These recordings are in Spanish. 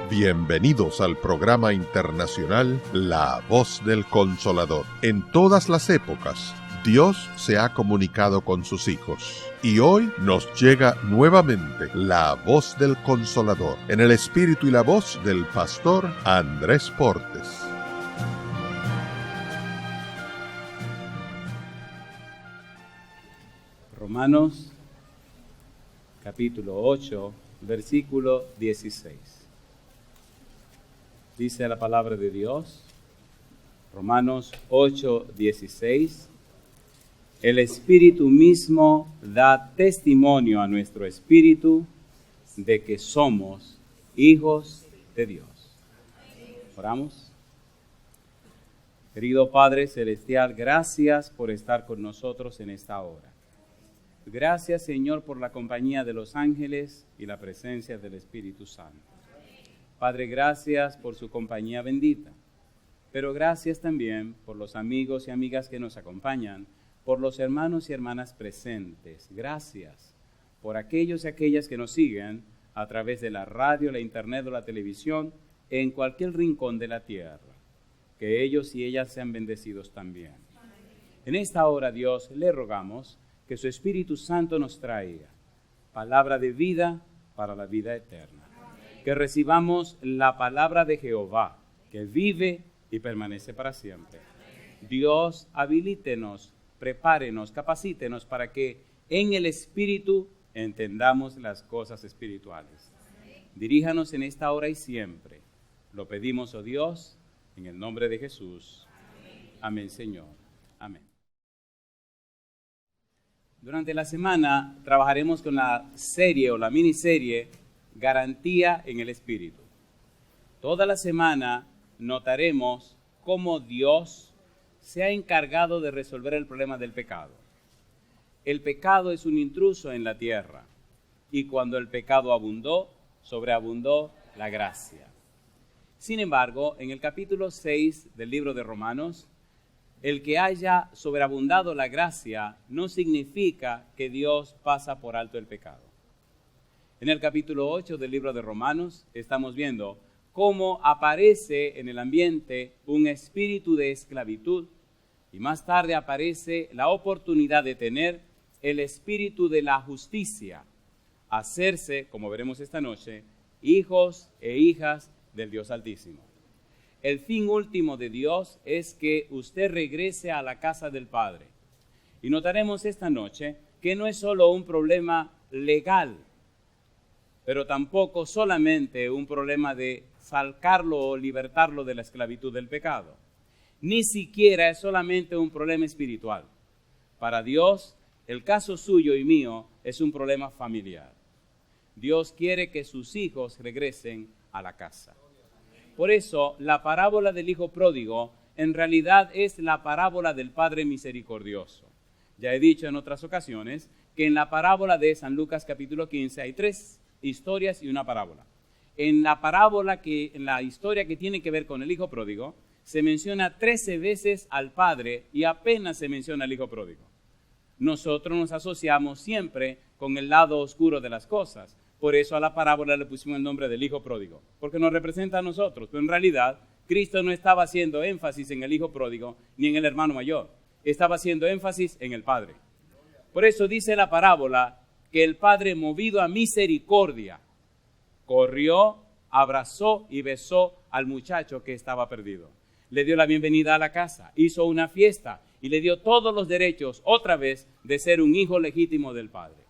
Bienvenidos al programa internacional La Voz del Consolador. En todas las épocas, Dios se ha comunicado con sus hijos. Y hoy nos llega nuevamente la Voz del Consolador, en el espíritu y la voz del pastor Andrés Portes. Romanos, capítulo 8, versículo 16. Dice la palabra de Dios, Romanos 8, 16. El Espíritu mismo da testimonio a nuestro espíritu de que somos hijos de Dios. ¿Oramos? Querido Padre Celestial, gracias por estar con nosotros en esta hora. Gracias, Señor, por la compañía de los ángeles y la presencia del Espíritu Santo. Padre, gracias por su compañía bendita, pero gracias también por los amigos y amigas que nos acompañan, por los hermanos y hermanas presentes. Gracias por aquellos y aquellas que nos siguen a través de la radio, la internet o la televisión, en cualquier rincón de la tierra. Que ellos y ellas sean bendecidos también. En esta hora, Dios, le rogamos que su Espíritu Santo nos traiga palabra de vida para la vida eterna. Que recibamos la palabra de Jehová, que vive y permanece para siempre. Dios, habilítenos, prepárenos, capacítenos para que en el Espíritu entendamos las cosas espirituales. Diríjanos en esta hora y siempre. Lo pedimos, oh Dios, en el nombre de Jesús. Amén, Señor. Amén. Durante la semana trabajaremos con la serie o la miniserie Garantía en el Espíritu. Toda la semana notaremos cómo Dios se ha encargado de resolver el problema del pecado. El pecado es un intruso en la tierra y cuando el pecado abundó, sobreabundó la gracia. Sin embargo, en el capítulo 6 del libro de Romanos, el que haya sobreabundado la gracia no significa que Dios pasa por alto el pecado. En el capítulo 8 del libro de Romanos estamos viendo cómo aparece en el ambiente un espíritu de esclavitud y más tarde aparece la oportunidad de tener el espíritu de la justicia, hacerse, como veremos esta noche, hijos e hijas del Dios Altísimo. El fin último de Dios es que usted regrese a la casa del Padre. Y notaremos esta noche que no es solo un problema legal, pero tampoco solamente un problema de sacarlo o libertarlo de la esclavitud del pecado. Ni siquiera es solamente un problema espiritual. Para Dios, el caso suyo y mío es un problema familiar. Dios quiere que sus hijos regresen a la casa. Por eso, la parábola del hijo pródigo en realidad es la parábola del Padre misericordioso. Ya he dicho en otras ocasiones que en la parábola de San Lucas capítulo 15 hay 3 historias y una parábola. En la historia que tiene que ver con el hijo pródigo, se menciona 13 veces al padre y apenas se menciona al hijo pródigo. Nosotros nos asociamos siempre con el lado oscuro de las cosas. Por eso a la parábola le pusimos el nombre del hijo pródigo, porque nos representa a nosotros. Pero en realidad, Cristo no estaba haciendo énfasis en el hijo pródigo ni en el hermano mayor. Estaba haciendo énfasis en el padre. Por eso dice la parábola que el padre, movido a misericordia, corrió, abrazó y besó al muchacho que estaba perdido. Le dio la bienvenida a la casa, hizo una fiesta y le dio todos los derechos otra vez de ser un hijo legítimo del Padre.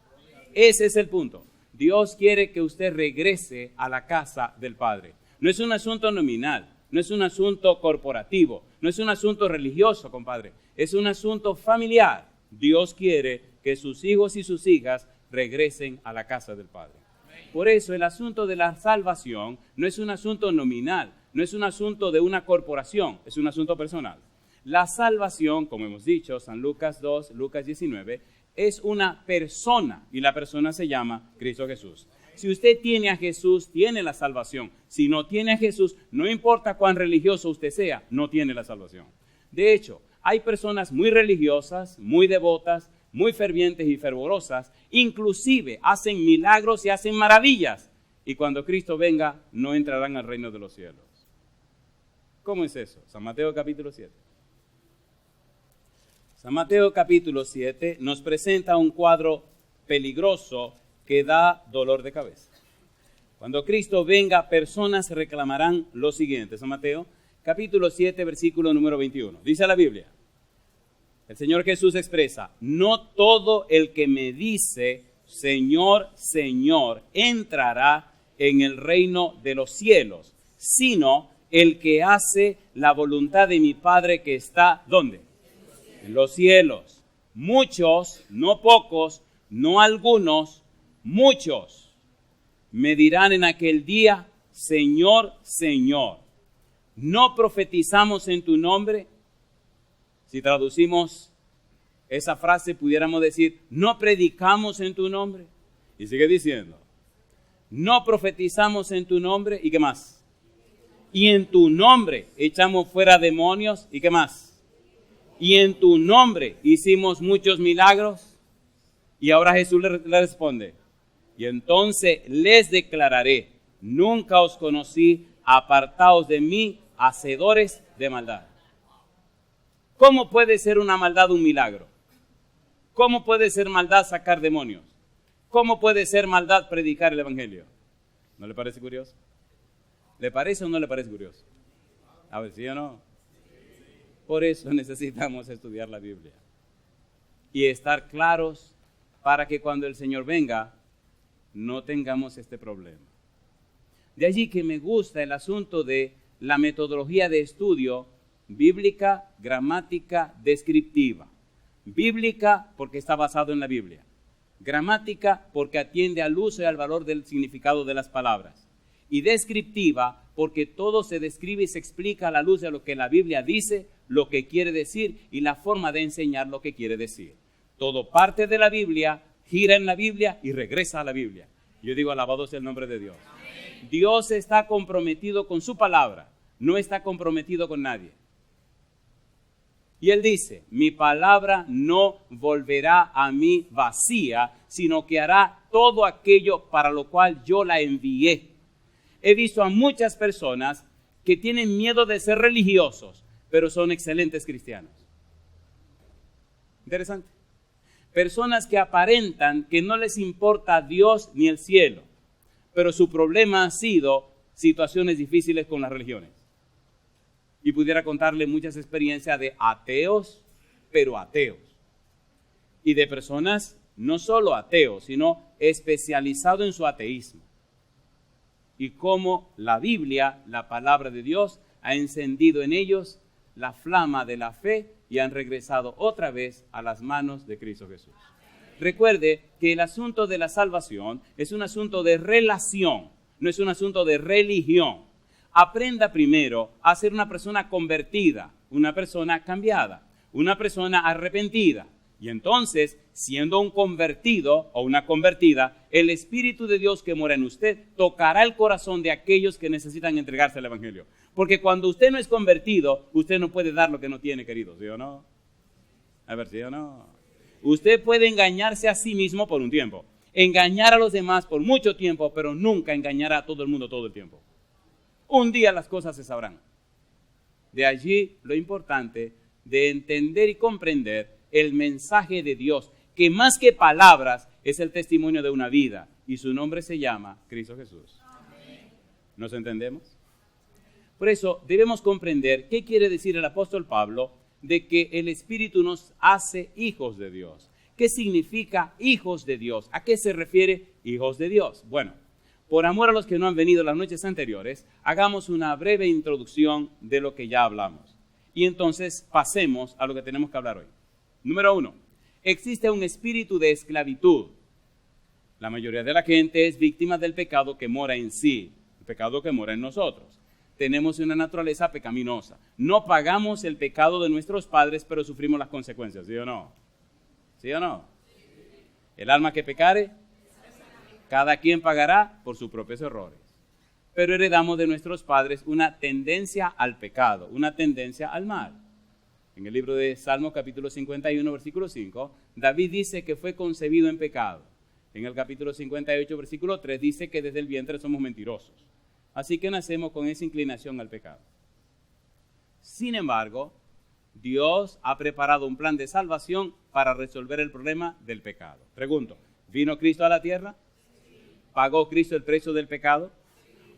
Ese es el punto. Dios quiere que usted regrese a la casa del Padre. No es un asunto nominal, no es un asunto corporativo, no es un asunto religioso, compadre. Es un asunto familiar. Dios quiere que sus hijos y sus hijas regresen a la casa del Padre. Por eso el asunto de la salvación no es un asunto nominal, no es un asunto de una corporación, es un asunto personal. La salvación, como hemos dicho, San Lucas 2, Lucas 19, es una persona y la persona se llama Cristo Jesús. Si usted tiene a Jesús, tiene la salvación. Si no tiene a Jesús, no importa cuán religioso usted sea, no tiene la salvación. De hecho, hay personas muy religiosas, muy devotas, muy fervientes y fervorosas, inclusive hacen milagros y hacen maravillas y cuando Cristo venga no entrarán al reino de los cielos. ¿Cómo es eso? San Mateo capítulo 7. San Mateo capítulo 7 nos presenta un cuadro peligroso que da dolor de cabeza. Cuando Cristo venga, personas reclamarán lo siguiente. San Mateo capítulo 7, versículo número 21. Dice la Biblia, el Señor Jesús expresa, no todo el que me dice, Señor, Señor, entrará en el reino de los cielos, sino el que hace la voluntad de mi Padre que está, ¿dónde? En los cielos. Muchos, no pocos, no algunos, muchos me dirán en aquel día, Señor, Señor, ¿no profetizamos en tu nombre? Si traducimos esa frase, pudiéramos decir, ¿no predicamos en tu nombre? Y sigue diciendo, ¿no profetizamos en tu nombre? ¿Y qué más? Y en tu nombre echamos fuera demonios. ¿Y qué más? Y en tu nombre hicimos muchos milagros. Y ahora Jesús le responde, y entonces les declararé, nunca os conocí, apartaos de mí, hacedores de maldad. ¿Cómo puede ser una maldad un milagro? ¿Cómo puede ser maldad sacar demonios? ¿Cómo puede ser maldad predicar el evangelio? ¿No le parece curioso? ¿Le parece o no le parece curioso? A ver, ¿sí o no? Por eso necesitamos estudiar la Biblia y estar claros para que cuando el Señor venga no tengamos este problema. De allí que me gusta el asunto de la metodología de estudio bíblica, gramática, descriptiva. Bíblica porque está basado en la Biblia. Gramática porque atiende al uso y al valor del significado de las palabras. Y descriptiva porque todo se describe y se explica a la luz de lo que la Biblia dice, lo que quiere decir y la forma de enseñar lo que quiere decir. Todo parte de la Biblia, gira en la Biblia y regresa a la Biblia. Yo digo, alabado sea el nombre de Dios. Dios está comprometido con su palabra, no está comprometido con nadie. Y Él dice, mi palabra no volverá a mí vacía, sino que hará todo aquello para lo cual yo la envié. He visto a muchas personas que tienen miedo de ser religiosos, pero son excelentes cristianos. Interesante. Personas que aparentan que no les importa Dios ni el cielo, pero su problema ha sido situaciones difíciles con las religiones. Y pudiera contarle muchas experiencias de ateos, pero ateos. Y de personas no solo ateos, sino especializados en su ateísmo. Y cómo la Biblia, la palabra de Dios, ha encendido en ellos la flama de la fe y han regresado otra vez a las manos de Cristo Jesús. Recuerde que el asunto de la salvación es un asunto de relación, no es un asunto de religión. Aprenda primero a ser una persona convertida, una persona cambiada, una persona arrepentida. Y entonces, siendo un convertido o una convertida, el Espíritu de Dios que mora en usted tocará el corazón de aquellos que necesitan entregarse al Evangelio. Porque cuando usted no es convertido, usted no puede dar lo que no tiene, querido, ¿sí o no? A ver, ¿sí o no? Usted puede engañarse a sí mismo por un tiempo, engañar a los demás por mucho tiempo, pero nunca engañará a todo el mundo todo el tiempo. Un día las cosas se sabrán. De allí lo importante de entender y comprender el mensaje de Dios, que más que palabras es el testimonio de una vida, y su nombre se llama Cristo Jesús. ¿Nos entendemos? Por eso debemos comprender qué quiere decir el apóstol Pablo de que el Espíritu nos hace hijos de Dios. ¿Qué significa hijos de Dios? ¿A qué se refiere hijos de Dios? Bueno, por amor a los que no han venido las noches anteriores, hagamos una breve introducción de lo que ya hablamos. Y entonces pasemos a lo que tenemos que hablar hoy. Número 1, existe un espíritu de esclavitud. La mayoría de la gente es víctima del pecado que mora en sí, el pecado que mora en nosotros. Tenemos una naturaleza pecaminosa. No pagamos el pecado de nuestros padres, pero sufrimos las consecuencias, ¿sí o no? ¿Sí o no? El alma que pecare, cada quien pagará por sus propios errores. Pero heredamos de nuestros padres una tendencia al pecado, una tendencia al mal. En el libro de Salmos capítulo 51, versículo 5, David dice que fue concebido en pecado. En el capítulo 58, versículo 3, dice que desde el vientre somos mentirosos. Así que nacemos con esa inclinación al pecado. Sin embargo, Dios ha preparado un plan de salvación para resolver el problema del pecado. Pregunto, ¿vino Cristo a la tierra? ¿Pagó Cristo el precio del pecado?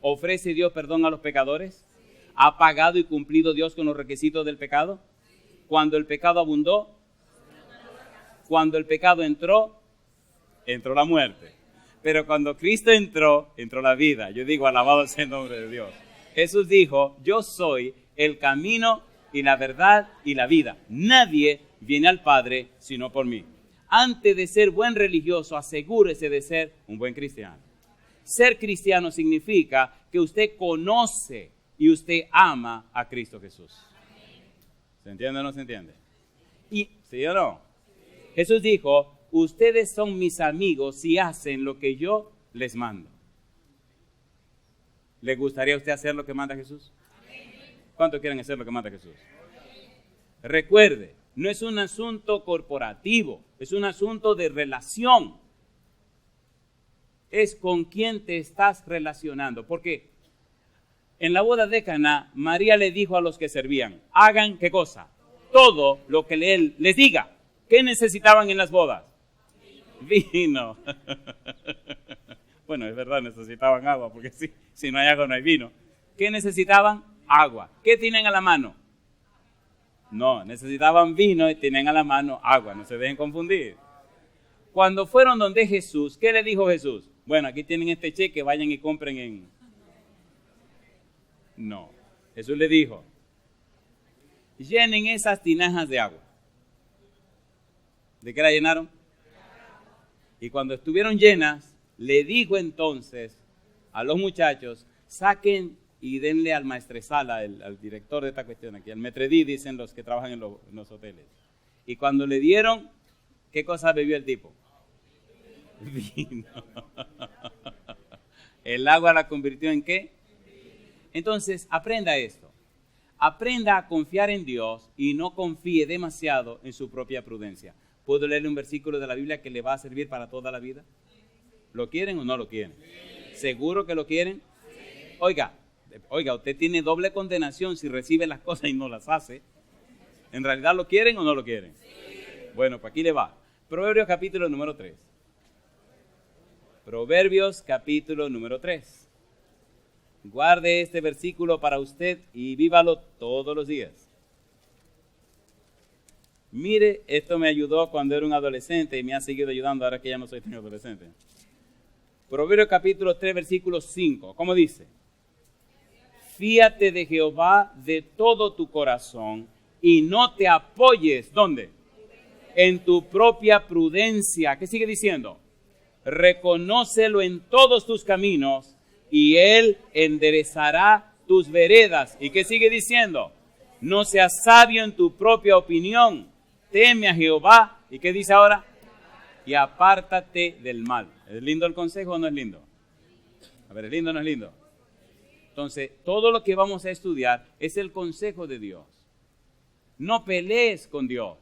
¿Ofrece Dios perdón a los pecadores? ¿Ha pagado y cumplido Dios con los requisitos del pecado? Cuando el pecado abundó, cuando el pecado entró la muerte. Pero cuando Cristo entró la vida. Yo digo, alabado sea el nombre de Dios. Jesús dijo, yo soy el camino y la verdad y la vida. Nadie viene al Padre sino por mí. Antes de ser buen religioso, asegúrese de ser un buen cristiano. Ser cristiano significa que usted conoce y usted ama a Cristo Jesús. ¿Se entiende o no se entiende? ¿Y sí o no? Jesús dijo, ustedes son mis amigos si hacen lo que yo les mando. ¿Le gustaría a usted hacer lo que manda Jesús? ¿Cuántos quieren hacer lo que manda Jesús? Recuerde, no es un asunto corporativo, es un asunto de relación. Es con quién te estás relacionando. Porque en la boda de Caná, María le dijo a los que servían, hagan ¿qué cosa? Todo lo que él les diga. ¿Qué necesitaban en las bodas? Vino. Bueno, es verdad, necesitaban agua, porque si no hay agua no hay vino. ¿Qué necesitaban? Agua. ¿Qué tienen a la mano? No, necesitaban vino y tienen a la mano agua, no se dejen confundir. Cuando fueron donde Jesús, ¿qué le dijo Jesús? Bueno, aquí tienen este cheque, vayan y compren en... No, Jesús le dijo, llenen esas tinajas de agua. ¿De qué la llenaron? Y cuando estuvieron llenas, le dijo entonces a los muchachos, saquen y denle al maestresala, al director de esta cuestión aquí, al metredí, dicen los que trabajan en los hoteles. Y cuando le dieron, ¿qué cosa bebió el tipo? Vino. El agua la convirtió en ¿qué? Entonces, aprenda esto. Aprenda a confiar en Dios y no confíe demasiado en su propia prudencia. ¿Puedo leerle un versículo de la Biblia que le va a servir para toda la vida? ¿Lo quieren o no lo quieren? ¿Seguro que lo quieren? Oiga, usted tiene doble condenación si recibe las cosas y no las hace. ¿En realidad lo quieren o no lo quieren? Bueno, pues aquí le va. Proverbios capítulo número 3. Proverbios capítulo número 3. Guarde este versículo para usted y vívalo todos los días. Mire, esto me ayudó cuando era un adolescente y me ha seguido ayudando ahora que ya no soy tan adolescente. Proverbios capítulo 3, versículo 5. ¿Cómo dice? Fíate de Jehová de todo tu corazón y no te apoyes, ¿dónde? En tu propia prudencia. ¿Qué sigue diciendo? Reconócelo en todos tus caminos y Él enderezará tus veredas. ¿Y qué sigue diciendo? No seas sabio en tu propia opinión. Teme a Jehová. ¿Y qué dice ahora? Y apártate del mal. ¿Es lindo el consejo o no es lindo? A ver, ¿es lindo o no es lindo? Entonces, todo lo que vamos a estudiar es el consejo de Dios. No pelees con Dios.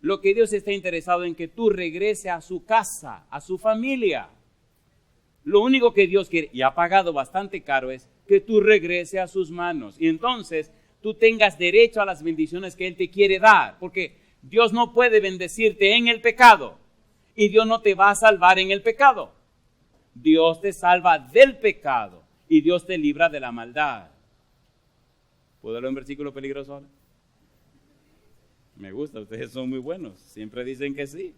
Lo que Dios está interesado en que tú regreses a su casa, a su familia. Lo único que Dios quiere, y ha pagado bastante caro, es que tú regreses a sus manos. Y entonces tú tengas derecho a las bendiciones que Él te quiere dar. Porque Dios no puede bendecirte en el pecado. Y Dios no te va a salvar en el pecado. Dios te salva del pecado. Y Dios te libra de la maldad. ¿Puedo leer un versículo peligroso ahora? Me gusta, ustedes son muy buenos. Siempre dicen que sí.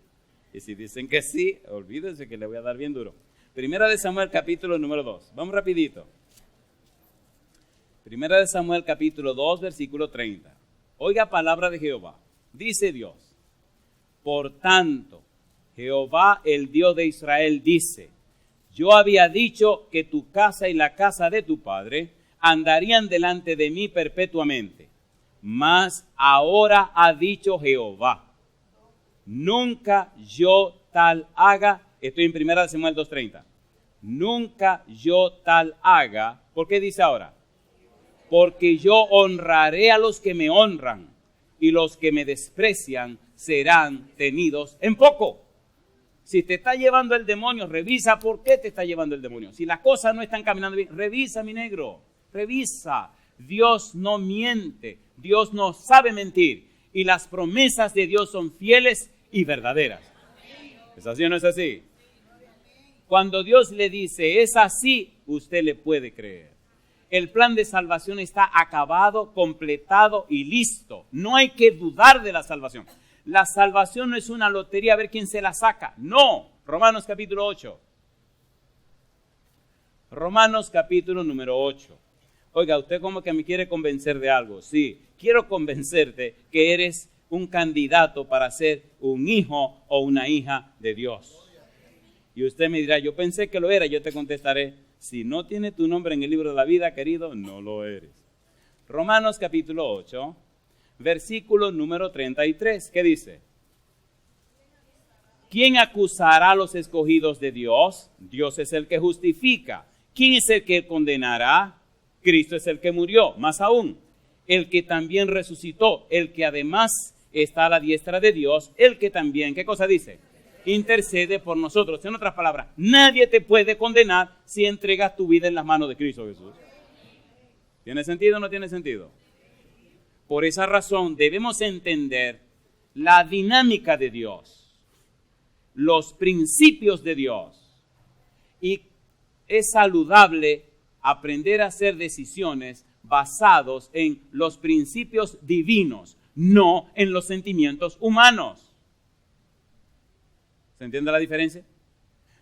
Y si dicen que sí, olvídense que le voy a dar bien duro. Primera de Samuel capítulo número 2. Vamos rapidito. Primera de Samuel capítulo 2 versículo 30. Oiga palabra de Jehová. Dice Dios. Por tanto, Jehová el Dios de Israel dice. Yo había dicho que tu casa y la casa de tu padre andarían delante de mí perpetuamente. Mas ahora ha dicho Jehová. Nunca yo tal haga. Estoy en 1 Samuel 2:30. Nunca yo tal haga. ¿Por qué dice ahora? Porque yo honraré a los que me honran y los que me desprecian serán tenidos en poco. Si te está llevando el demonio, revisa por qué te está llevando el demonio. Si las cosas no están caminando bien, revisa, mi negro, revisa. Dios no miente, Dios no sabe mentir. Y las promesas de Dios son fieles y verdaderas. ¿Es así o no es así? Cuando Dios le dice, es así, usted le puede creer. El plan de salvación está acabado, completado y listo. No hay que dudar de la salvación. La salvación no es una lotería a ver quién se la saca. No. Romanos capítulo 8. Romanos capítulo número 8. Oiga, usted como que me quiere convencer de algo. Sí, quiero convencerte que eres un candidato para ser un hijo o una hija de Dios. Y usted me dirá, yo pensé que lo era. Yo te contestaré, si no tiene tu nombre en el libro de la vida, querido, no lo eres. Romanos capítulo 8. Versículo número 33, ¿qué dice? ¿Quién acusará a los escogidos de Dios? Dios es el que justifica. ¿Quién es el que condenará? Cristo es el que murió, más aún, el que también resucitó, el que además está a la diestra de Dios, el que también, ¿qué cosa dice? Intercede por nosotros. En otras palabras, nadie te puede condenar si entregas tu vida en las manos de Cristo Jesús. ¿Tiene sentido o no tiene sentido? Por esa razón debemos entender la dinámica de Dios, los principios de Dios. Y es saludable aprender a hacer decisiones basados en los principios divinos, no en los sentimientos humanos. ¿Se entiende la diferencia?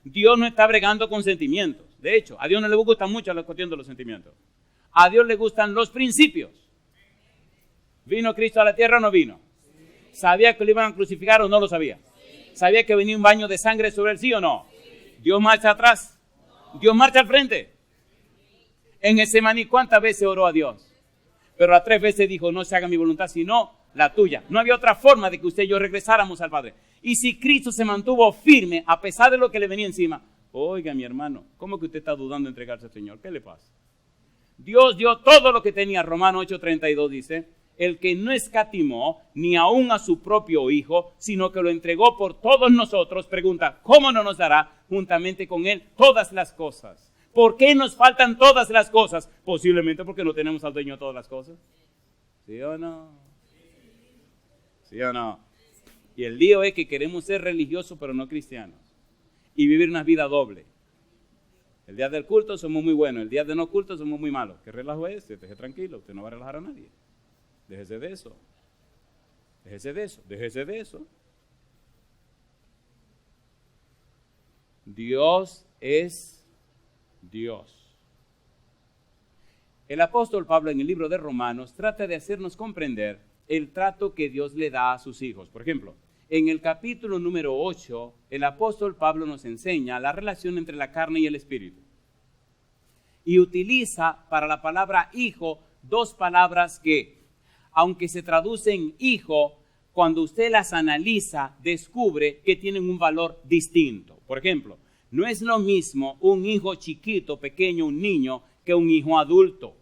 Dios no está bregando con sentimientos. De hecho, a Dios no le gusta mucho la cuestión de los sentimientos. A Dios le gustan los principios. ¿Vino Cristo a la tierra o no vino? ¿Sabía que lo iban a crucificar o no lo sabía? ¿Sabía que venía un baño de sangre sobre él, sí o no? ¿Dios marcha atrás? ¿Dios marcha al frente? En Getsemaní, ¿cuántas veces oró a Dios? Pero a 3 veces dijo, no se haga mi voluntad, sino la tuya. No había otra forma de que usted y yo regresáramos al Padre. Y si Cristo se mantuvo firme, a pesar de lo que le venía encima, oiga, mi hermano, ¿cómo que usted está dudando de entregarse al Señor? ¿Qué le pasa? Dios dio todo lo que tenía. Romanos 8:32 dice, el que no escatimó ni aún a su propio Hijo, sino que lo entregó por todos nosotros, pregunta, ¿cómo no nos dará juntamente con Él todas las cosas? ¿Por qué nos faltan todas las cosas? Posiblemente porque no tenemos al dueño de todas las cosas. ¿Sí o no? ¿Sí o no? Y el lío es que queremos ser religiosos pero no cristianos. Y vivir una vida doble. El día del culto somos muy buenos, el día de no culto somos muy malos. ¿Qué relajo es? Déjese tranquilo, usted no va a relajar a nadie. Déjese de eso. Déjese de eso. Déjese de eso. Dios es Dios. El apóstol Pablo en el libro de Romanos trata de hacernos comprender el trato que Dios le da a sus hijos. Por ejemplo, en el capítulo número 8, el apóstol Pablo nos enseña la relación entre la carne y el espíritu. Y utiliza para la palabra hijo 2 palabras que, aunque se traducen hijo, cuando usted las analiza, descubre que tienen un valor distinto. Por ejemplo, no es lo mismo un hijo chiquito, pequeño, un niño, que un hijo adulto.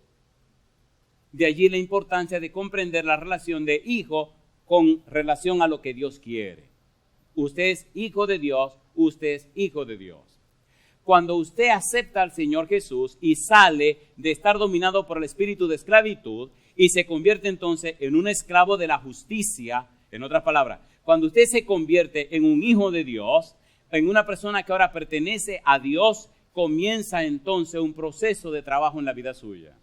De allí la importancia de comprender la relación de hijo con relación a lo que Dios quiere. Usted es hijo de Dios, usted es hijo de Dios. Cuando usted acepta al Señor Jesús y sale de estar dominado por el espíritu de esclavitud y se convierte entonces en un esclavo de la justicia, en otras palabras, cuando usted se convierte en un hijo de Dios, en una persona que ahora pertenece a Dios, comienza entonces un proceso de trabajo en la vida suya.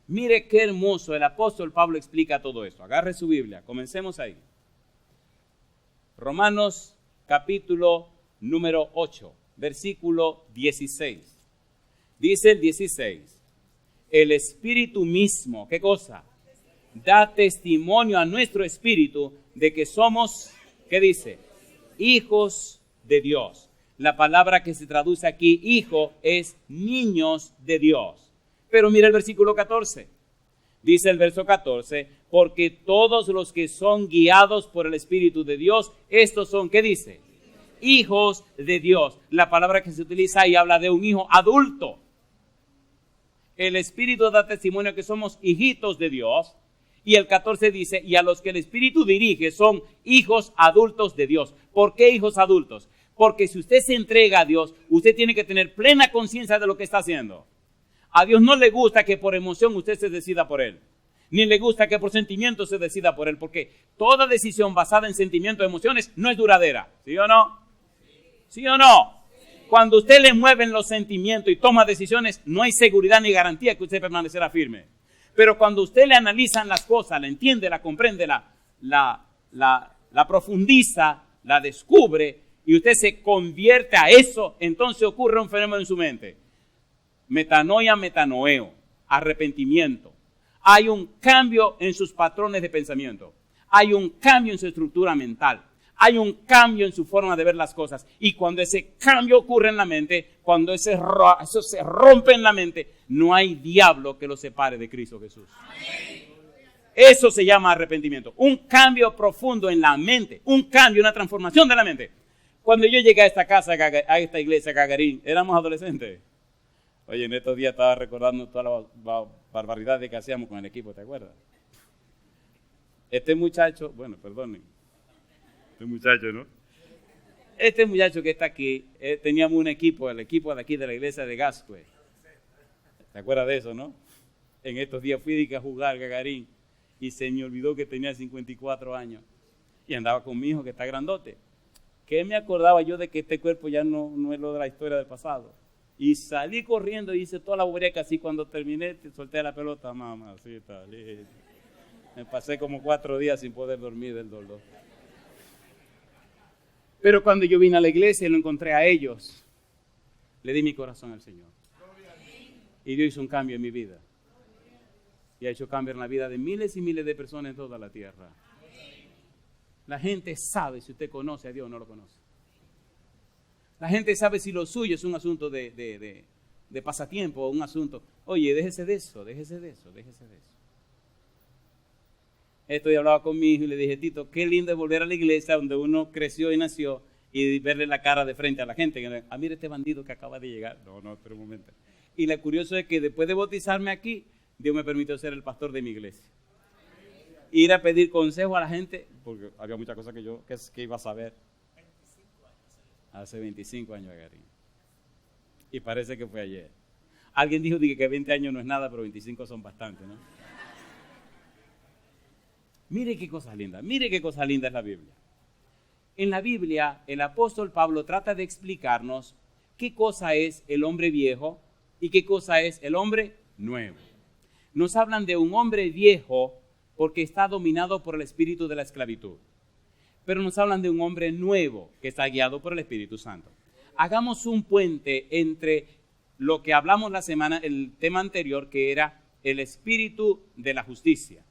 Mire qué hermoso, el apóstol Pablo explica todo esto. Agarre su Biblia, comencemos ahí. Romanos capítulo número 8, versículo 16. Dice el 16, el Espíritu mismo, ¿qué cosa? Da testimonio a nuestro espíritu de que somos, ¿qué dice? Hijos de Dios. La palabra que se traduce aquí, hijo, es niños de Dios. Pero mira el versículo 14. Dice el verso 14, porque todos los que son guiados por el Espíritu de Dios, estos son, ¿qué dice? Hijos de Dios. La palabra que se utiliza ahí habla de un hijo adulto. El Espíritu da testimonio que somos hijitos de Dios. Y el 14 dice, y a los que el Espíritu dirige son hijos adultos de Dios. ¿Por qué hijos adultos? Porque si usted se entrega a Dios, usted tiene que tener plena conciencia de lo que está haciendo. A Dios no le gusta que por emoción usted se decida por Él. Ni le gusta que por sentimiento se decida por Él. Porque toda decisión basada en sentimientos o emociones no es duradera. ¿Sí o no? ¿Sí o no? Cuando usted le mueven los sentimientos y toma decisiones, no hay seguridad ni garantía que usted permanecerá firme. Pero cuando usted le analiza las cosas, la entiende, la comprende, la profundiza, la descubre y usted se convierte a eso, entonces ocurre un fenómeno en su mente. Metanoia, metanoeo, arrepentimiento. Hay un cambio en sus patrones de pensamiento. Hay un cambio en su estructura mental. Hay un cambio en su forma de ver las cosas. Y cuando ese cambio ocurre en la mente, cuando eso se rompe en la mente, no hay diablo que lo separe de Cristo Jesús. Eso se llama arrepentimiento. Un cambio profundo en la mente. Un cambio, una transformación de la mente. Cuando yo llegué a esta casa, a esta iglesia, Gagarín, éramos adolescentes. Oye, en estos días estaba recordando todas las barbaridades que hacíamos con el equipo, ¿te acuerdas? Este muchacho, bueno, perdonen. Este muchacho, ¿no? Este muchacho que está aquí, teníamos un equipo, el equipo de aquí de la iglesia de Gascue. ¿Te acuerdas de eso, no? En estos días fui a jugar Gagarín y se me olvidó que tenía 54 años. Y andaba con mi hijo que está grandote. ¿Qué me acordaba yo de que este cuerpo ya no es lo de la historia del pasado? Y salí corriendo y hice toda la bobería que así cuando terminé, solté la pelota, mamacita. Me pasé como 4 días sin poder dormir del dolor. Pero cuando yo vine a la iglesia y lo encontré a ellos, le di mi corazón al Señor. Y Dios hizo un cambio en mi vida. Y ha hecho cambio en la vida de miles y miles de personas en toda la tierra. La gente sabe si usted conoce a Dios o no lo conoce. La gente sabe si lo suyo es un asunto de pasatiempo o un asunto. Oye, déjese de eso. Esto yo hablaba con mi hijo y le dije, Tito, qué lindo es volver a la iglesia donde uno creció y nació y verle la cara de frente a la gente. Mira este bandido que acaba de llegar. No, espera un momento. Y lo curioso es que después de bautizarme aquí, Dios me permitió ser el pastor de mi iglesia. Ir a pedir consejo a la gente, porque había muchas cosas que iba a saber. Hace 25 años, Gagarín. Y parece que fue ayer. Alguien dijo que 20 años no es nada, pero 25 son bastante, ¿no? Mire qué cosa linda es la Biblia. En la Biblia, el apóstol Pablo trata de explicarnos qué cosa es el hombre viejo y qué cosa es el hombre nuevo. Nos hablan de un hombre viejo porque está dominado por el espíritu de la esclavitud. Pero nos hablan de un hombre nuevo que está guiado por el Espíritu Santo. Hagamos un puente entre lo que hablamos la semana, el tema anterior, que era el espíritu de la justicia.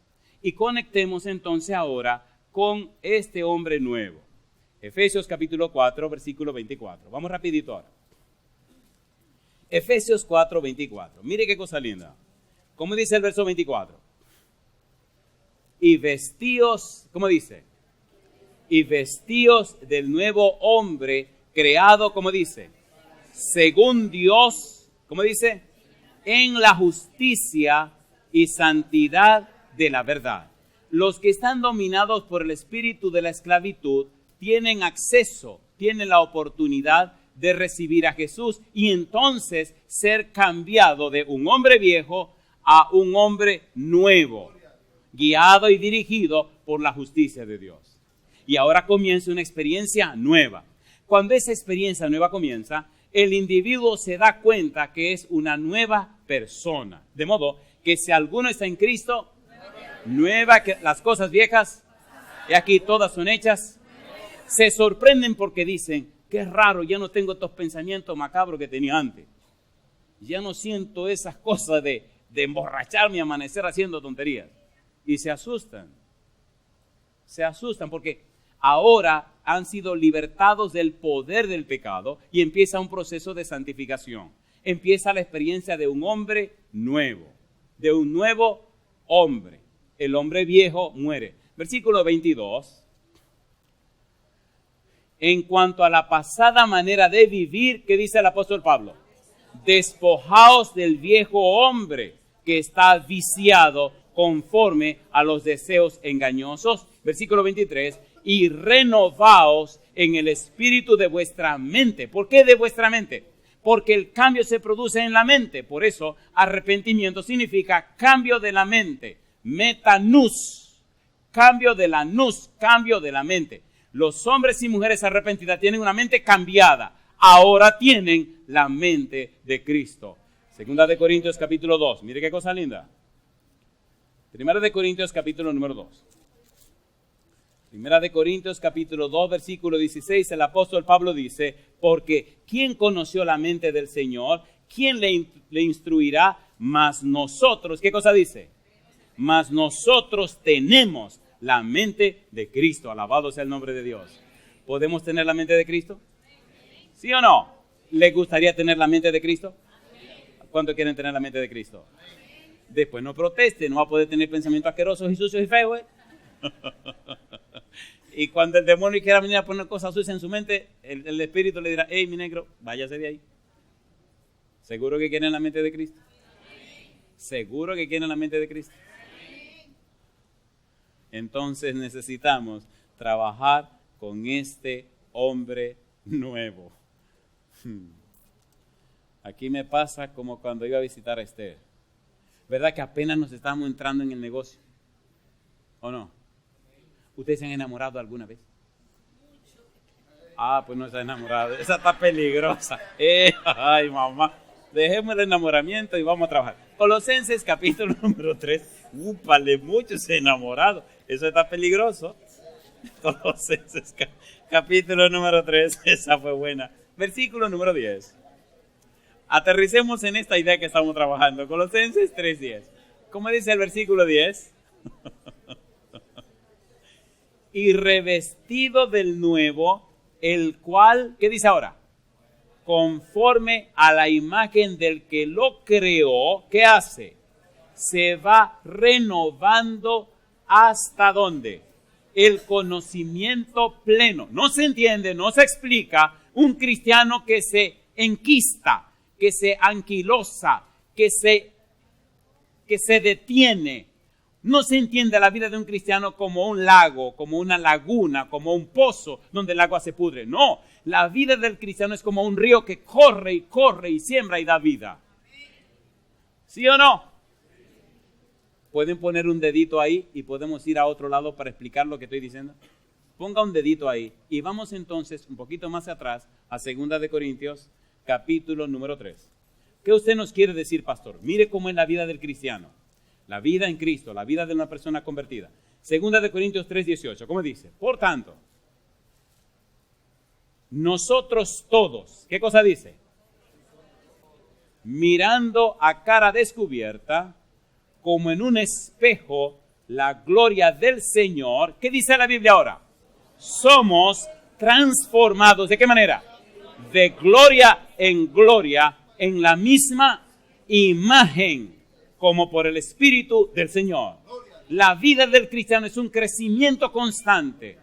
Y conectemos entonces ahora con este hombre nuevo. Efesios capítulo 4, versículo 24. Vamos rapidito ahora. Efesios 4, 24. Mire qué cosa linda. ¿Cómo dice el verso 24? Y vestíos, ¿cómo dice? Y vestíos del nuevo hombre creado, ¿cómo dice? Según Dios, ¿cómo dice? En la justicia y santidad de la verdad. Los que están dominados por el espíritu de la esclavitud tienen acceso, tienen la oportunidad de recibir a Jesús y entonces ser cambiado de un hombre viejo a un hombre nuevo, guiado y dirigido por la justicia de Dios. Y ahora comienza una experiencia nueva. Cuando esa experiencia nueva comienza, el individuo se da cuenta que es una nueva persona. De modo que si alguno está en Cristo, nueva, que las cosas viejas, y aquí todas son hechas, se sorprenden porque dicen, qué raro, ya no tengo estos pensamientos macabros que tenía antes. Ya no siento esas cosas de emborracharme y amanecer haciendo tonterías. Y se asustan porque ahora han sido libertados del poder del pecado y empieza un proceso de santificación. Empieza la experiencia de un hombre nuevo, de un nuevo hombre. El hombre viejo muere. Versículo 22. En cuanto a la pasada manera de vivir, ¿qué dice el apóstol Pablo? Despojaos del viejo hombre que está viciado conforme a los deseos engañosos. Versículo 23. y renovaos en el espíritu de vuestra mente. ¿Por qué de vuestra mente? Porque el cambio se produce en la mente. Por eso arrepentimiento significa cambio de la mente. Metanus, cambio de la nous, cambio de la mente. Los hombres y mujeres arrepentidas tienen una mente cambiada. Ahora tienen la mente de Cristo. Segunda de Corintios capítulo 2. Mire qué cosa linda. Primera de Corintios capítulo número 2. Primera de Corintios capítulo 2 versículo 16. El apóstol Pablo dice, porque ¿quién conoció la mente del Señor? ¿Quién le instruirá? Mas nosotros, ¿qué cosa dice? Mas nosotros tenemos la mente de Cristo. Alabado sea el nombre de Dios. ¿Podemos tener la mente de Cristo? ¿Sí o no? ¿Les gustaría tener la mente de Cristo? ¿Cuántos quieren tener la mente de Cristo? Después no proteste, no va a poder tener pensamientos asquerosos y sucios y feos. Y cuando el demonio quiera venir a poner cosas sucias en su mente, el espíritu le dirá, hey, mi negro, váyase de ahí. ¿Seguro que quieren la mente de Cristo? ¿Seguro que quieren la mente de Cristo? Entonces necesitamos trabajar con este hombre nuevo. Aquí me pasa como cuando iba a visitar a Esther. ¿Verdad que apenas nos estamos entrando en el negocio? ¿O no? ¿Ustedes se han enamorado alguna vez? Ah, pues no está enamorado. Esa está peligrosa. Ay, mamá. Dejemos el enamoramiento y vamos a trabajar. Colosenses capítulo número 3. Úpale, muchos enamorados. Eso está peligroso. Colosenses capítulo número 3. Esa fue buena. Versículo número 10. Aterricemos en esta idea que estamos trabajando. Colosenses 3:10. ¿Cómo dice el versículo 10? Y revestido del nuevo, el cual, ¿qué dice ahora? Conforme a la imagen del que lo creó, ¿qué hace? Se va renovando ¿hasta dónde? El conocimiento pleno. No se entiende, no se explica un cristiano que se enquista, que se anquilosa, que se detiene. No se entiende la vida de un cristiano como un lago, como una laguna, como un pozo donde el agua se pudre. No, la vida del cristiano es como un río que corre y siembra y da vida. ¿Sí o no? ¿Pueden poner un dedito ahí y podemos ir a otro lado para explicar lo que estoy diciendo? Ponga un dedito ahí y vamos entonces un poquito más atrás a 2 de Corintios capítulo número 3. ¿Qué usted nos quiere decir, pastor? Mire cómo es la vida del cristiano. La vida en Cristo, la vida de una persona convertida. 2 de Corintios 3:18, ¿cómo dice? Por tanto, nosotros todos, ¿qué cosa dice? Mirando a cara descubierta, como en un espejo, la gloria del Señor. ¿Qué dice la Biblia ahora? Somos transformados. ¿De qué manera? De gloria en la misma imagen, como por el Espíritu del Señor. La vida del cristiano es un crecimiento constante.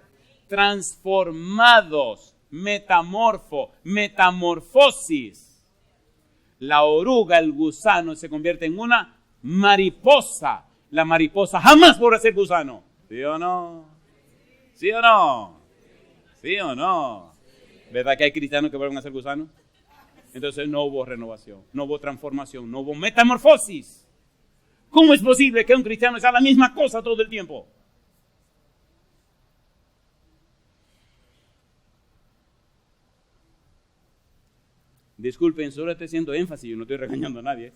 Transformados, metamorfosis. La oruga, el gusano, se convierte en una mariposa. La mariposa jamás podrá ser gusano. ¿Sí o no? ¿Sí o no? ¿Sí o no? ¿Verdad que hay cristianos que vuelven a ser gusanos? Entonces no hubo renovación, no hubo transformación, no hubo metamorfosis. ¿Cómo es posible que un cristiano sea la misma cosa todo el tiempo? Disculpen, solo estoy haciendo énfasis, yo no estoy regañando a nadie.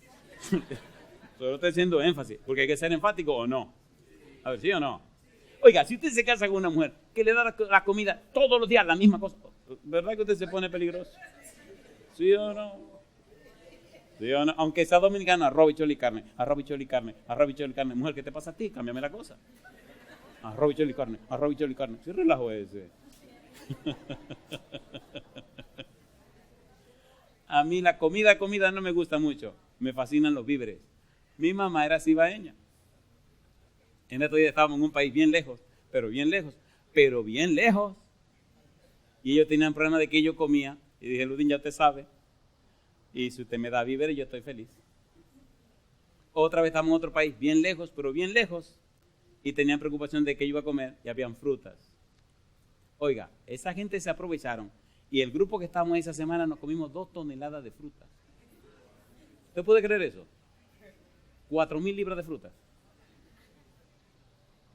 Solo estoy haciendo énfasis, porque hay que ser enfático o no. A ver, ¿sí o no? Oiga, si usted se casa con una mujer que le da la comida todos los días la misma cosa, ¿verdad que usted se pone peligroso? ¿Sí o no? ¿Sí o no? Aunque sea dominicano, arroz, bichuelo y carne, arroz, bichuelo y carne, arroz, bichuelo y carne. Mujer, ¿qué te pasa a ti? Cámbiame la cosa. Arroz, bichuelo y carne, arroz, bichuelo y carne. ¿Sí relajo ese? A mí la comida no me gusta mucho. Me fascinan los víveres. Mi mamá era cibaeña. En estos días estábamos en un país bien lejos. Y ellos tenían problema de que yo comía. Y dije, Ludín, ya usted sabe. Y si usted me da víveres, yo estoy feliz. Otra vez estamos en otro país, bien lejos, pero bien lejos. Y tenían preocupación de que yo iba a comer y habían frutas. Oiga, esa gente se aprovecharon y el grupo que estábamos esa semana nos comimos 2 toneladas de fruta. ¿Usted puede creer eso? 4,000 libras de fruta.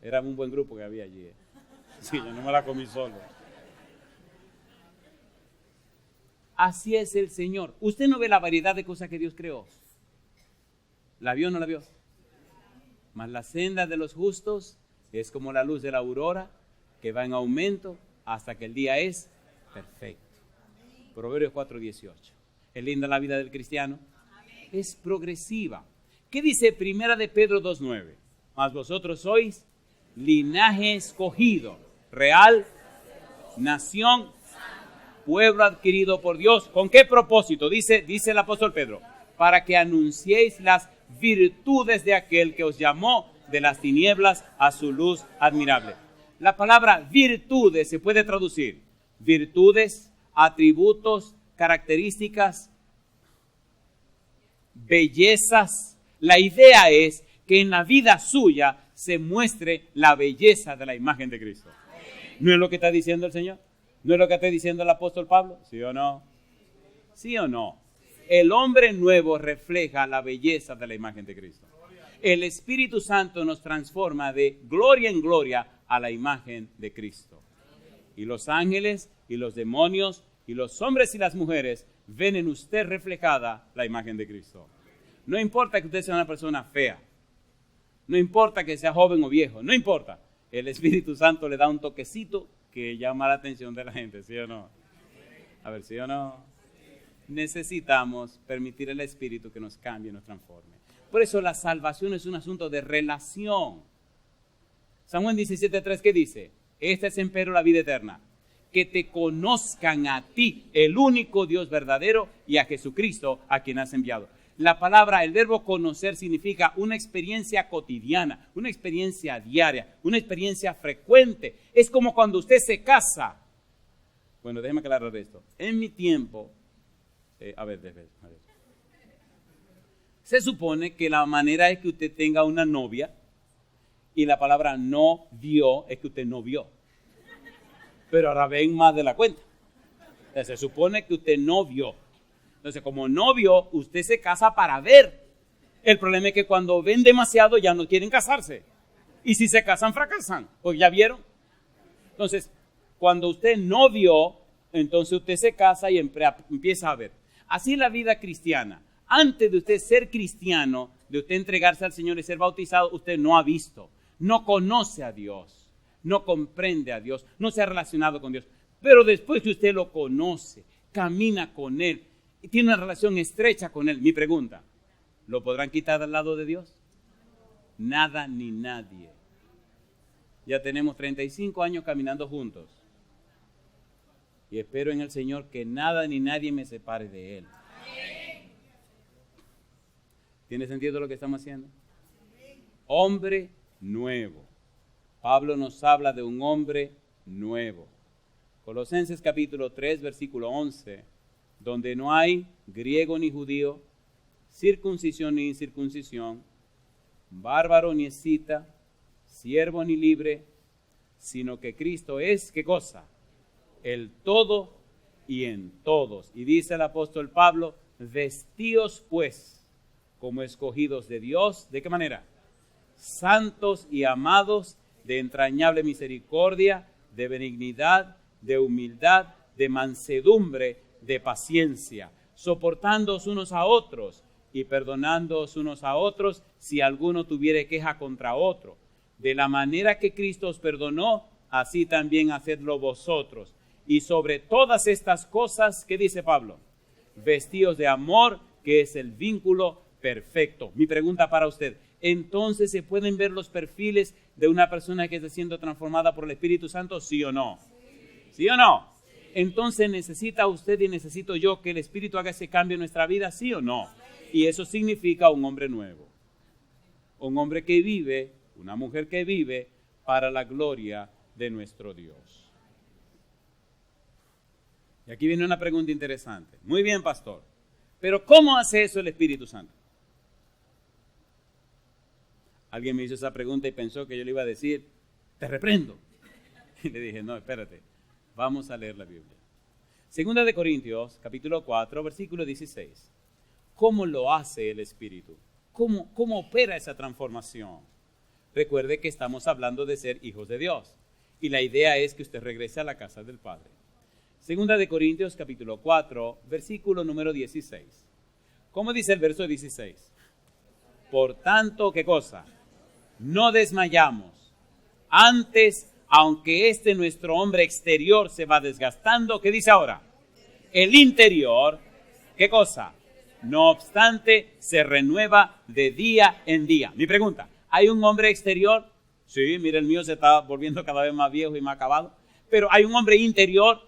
Era un buen grupo que había allí. Sí, yo no me la comí solo. Así es el Señor. Usted no ve la variedad de cosas que Dios creó. ¿La vio o no la vio? Mas la senda de los justos es como la luz de la aurora que va en aumento hasta que el día es perfecto. Proverbios 4:18. ¿Es linda la vida del cristiano? Es progresiva. ¿Qué dice Primera de Pedro 2:9? Mas vosotros sois linaje escogido, real, nación, pueblo adquirido por Dios. ¿Con qué propósito? Dice el apóstol Pedro, para que anunciéis las virtudes de aquel que os llamó de las tinieblas a su luz admirable. La palabra virtudes se puede traducir virtudes, atributos, características, bellezas. La idea es que en la vida suya se muestre la belleza de la imagen de Cristo. ¿No es lo que está diciendo el Señor? ¿No es lo que está diciendo el apóstol Pablo? ¿Sí o no? ¿Sí o no? El hombre nuevo refleja la belleza de la imagen de Cristo. El Espíritu Santo nos transforma de gloria en gloria a la imagen de Cristo. Y los ángeles y los demonios y los hombres y las mujeres ven en usted reflejada la imagen de Cristo. No importa que usted sea una persona fea. No importa que sea joven o viejo. No importa. El Espíritu Santo le da un toquecito que llama la atención de la gente. ¿Sí o no? A ver, ¿sí o no? Necesitamos permitir al Espíritu que nos cambie, nos transforme. Por eso la salvación es un asunto de relación. San Juan 17:3, ¿qué dice? Esta es empero la vida eterna, que te conozcan a ti, el único Dios verdadero, y a Jesucristo, a quien has enviado. La palabra, el verbo conocer significa una experiencia cotidiana, una experiencia diaria, una experiencia frecuente. Es como cuando usted se casa. Bueno, déjeme aclarar esto. En mi tiempo, a ver. Se supone que la manera es que usted tenga una novia y la palabra no vio es que usted no vio. Pero ahora ven más de la cuenta. Entonces, se supone que usted no vio. Entonces, como no vio, usted se casa para ver. El problema es que cuando ven demasiado ya no quieren casarse. Y si se casan, fracasan. Pues ya vieron. Entonces, cuando usted no vio, entonces usted se casa y empieza a ver. Así es la vida cristiana. Antes de usted ser cristiano, de usted entregarse al Señor y ser bautizado, usted no ha visto, no conoce a Dios, no comprende a Dios, no se ha relacionado con Dios. Pero después que usted lo conoce, camina con Él y tiene una relación estrecha con Él. Mi pregunta, ¿lo podrán quitar del lado de Dios? Nada ni nadie. Ya tenemos 35 años caminando juntos. Y espero en el Señor que nada ni nadie me separe de Él. ¿Tiene sentido lo que estamos haciendo? Hombre nuevo. Pablo nos habla de un hombre nuevo. Colosenses capítulo 3, versículo 11, donde no hay griego ni judío, circuncisión ni incircuncisión, bárbaro ni escita, siervo ni libre, sino que Cristo es, ¿qué cosa? El todo y en todos. Y dice el apóstol Pablo, vestíos pues como escogidos de Dios, ¿de qué manera? Santos y amados, de entrañable misericordia, de benignidad, de humildad, de mansedumbre, de paciencia, soportándoos unos a otros y perdonándoos unos a otros si alguno tuviere queja contra otro. De la manera que Cristo os perdonó, así también hacedlo vosotros. Y sobre todas estas cosas, ¿qué dice Pablo? Vestíos de amor, que es el vínculo perfecto. Mi pregunta para usted, ¿entonces se pueden ver los perfiles de una persona que está siendo transformada por el Espíritu Santo? ¿Sí o no? ¿Sí o no? Entonces necesita usted y necesito yo que el Espíritu haga ese cambio en nuestra vida, ¿sí o no? Y eso significa un hombre nuevo. Un hombre que vive, una mujer que vive para la gloria de nuestro Dios. Y aquí viene una pregunta interesante. Muy bien, pastor. Pero ¿cómo hace eso el Espíritu Santo? Alguien me hizo esa pregunta y pensó que yo le iba a decir, te reprendo. Y le dije, no, espérate. Vamos a leer la Biblia. Segunda de Corintios, capítulo 4, versículo 16. ¿Cómo lo hace el Espíritu? ¿Cómo opera esa transformación? Recuerde que estamos hablando de ser hijos de Dios. Y la idea es que usted regrese a la casa del Padre. Segunda de Corintios, capítulo 4, versículo número 16. ¿Cómo dice el verso 16? Por tanto, ¿qué cosa? No desmayamos. Antes, aunque nuestro hombre exterior se va desgastando, ¿qué dice ahora? El interior, ¿qué cosa? No obstante, se renueva de día en día. Mi pregunta, ¿hay un hombre exterior? Sí, mire, el mío se está volviendo cada vez más viejo y más acabado. Pero hay un hombre interior.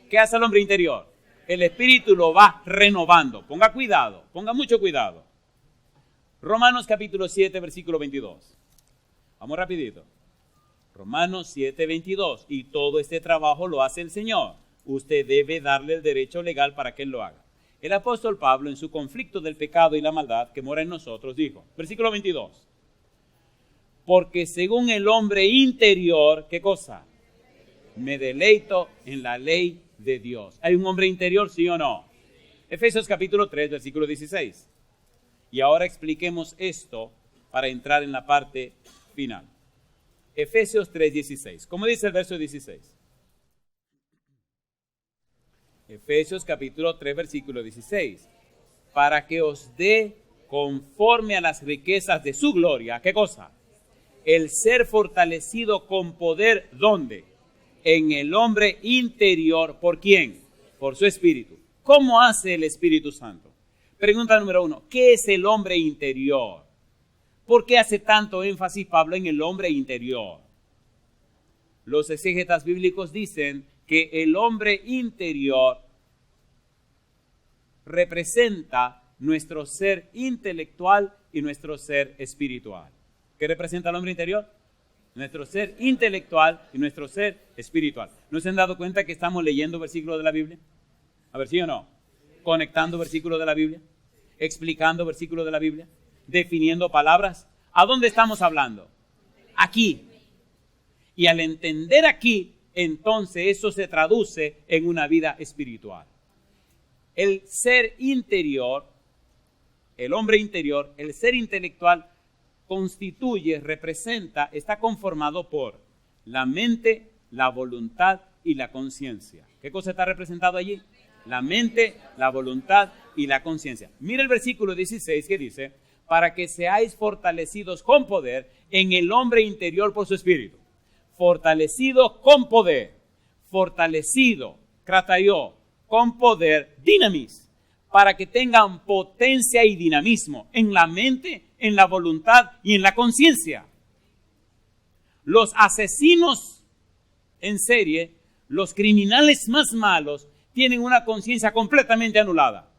¿Qué hace el hombre interior? El Espíritu lo va renovando. Ponga cuidado, ponga mucho cuidado. Romanos capítulo 7, versículo 22. Vamos rapidito. Romanos 7, 22. Y todo este trabajo lo hace el Señor. Usted debe darle el derecho legal para que Él lo haga. El apóstol Pablo, en su conflicto del pecado y la maldad que mora en nosotros, dijo, versículo 22. Porque según el hombre interior, ¿qué cosa? Me deleito en la ley de Dios. ¿Hay un hombre interior, sí o no? Efesios capítulo 3, versículo 16. Y ahora expliquemos esto para entrar en la parte final. Efesios 3, 16. ¿Cómo dice el verso 16? Efesios capítulo 3, versículo 16. Para que os dé conforme a las riquezas de su gloria, ¿qué cosa? El ser fortalecido con poder, ¿dónde? En el hombre interior. ¿Por quién? Por su Espíritu. ¿Cómo hace el Espíritu Santo? Pregunta número 1. ¿Qué es el hombre interior? ¿Por qué hace tanto énfasis Pablo en el hombre interior? Los exégetas bíblicos dicen que el hombre interior representa nuestro ser intelectual y nuestro ser espiritual. ¿Qué representa el hombre interior? Nuestro ser intelectual y nuestro ser espiritual. ¿No se han dado cuenta que estamos leyendo versículos de la Biblia? A ver, ¿sí o no? Conectando versículos de la Biblia, explicando versículos de la Biblia, definiendo palabras. ¿A dónde estamos hablando? Aquí. Y al entender aquí, entonces eso se traduce en una vida espiritual. El ser interior, el hombre interior, el ser intelectual constituye, representa, está conformado por la mente, la voluntad y la conciencia. ¿Qué cosa está representado allí? La mente, la voluntad y la conciencia. Mira el versículo 16 que dice, para que seáis fortalecidos con poder en el hombre interior por su espíritu. Fortalecido con poder, fortalecido, krataió, con poder, dinamis, para que tengan potencia y dinamismo en la mente, en la voluntad y en la conciencia. Los asesinos en serie, los criminales más malos, tienen una conciencia completamente anulada.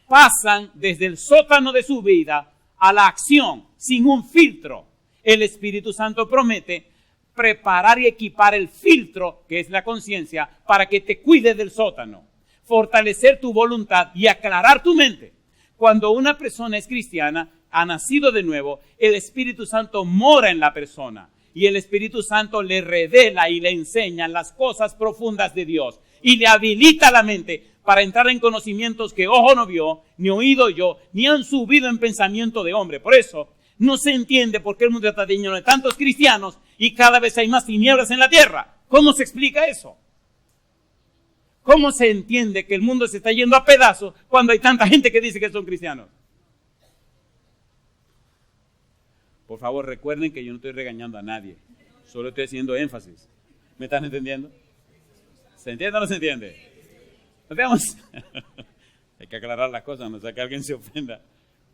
Pasan desde el sótano de su vida a la acción sin un filtro. El Espíritu Santo promete preparar y equipar el filtro, que es la conciencia, para que te cuide del sótano, fortalecer tu voluntad y aclarar tu mente. Cuando una persona es cristiana, ha nacido de nuevo, el Espíritu Santo mora en la persona y el Espíritu Santo le revela y le enseña las cosas profundas de Dios y le habilita la mente para entrar en conocimientos que ojo no vio, ni oído oyó, ni han subido en pensamiento de hombre. Por eso no se entiende por qué el mundo está lleno de tantos cristianos y cada vez hay más tinieblas en la tierra. ¿Cómo se explica eso? ¿Cómo se entiende que el mundo se está yendo a pedazos cuando hay tanta gente que dice que son cristianos? Por favor, recuerden que yo no estoy regañando a nadie. Solo estoy haciendo énfasis. ¿Me están entendiendo? ¿Se entiende o no se entiende? Nos veamos. Hay que aclarar las cosas, no sea que alguien se ofenda.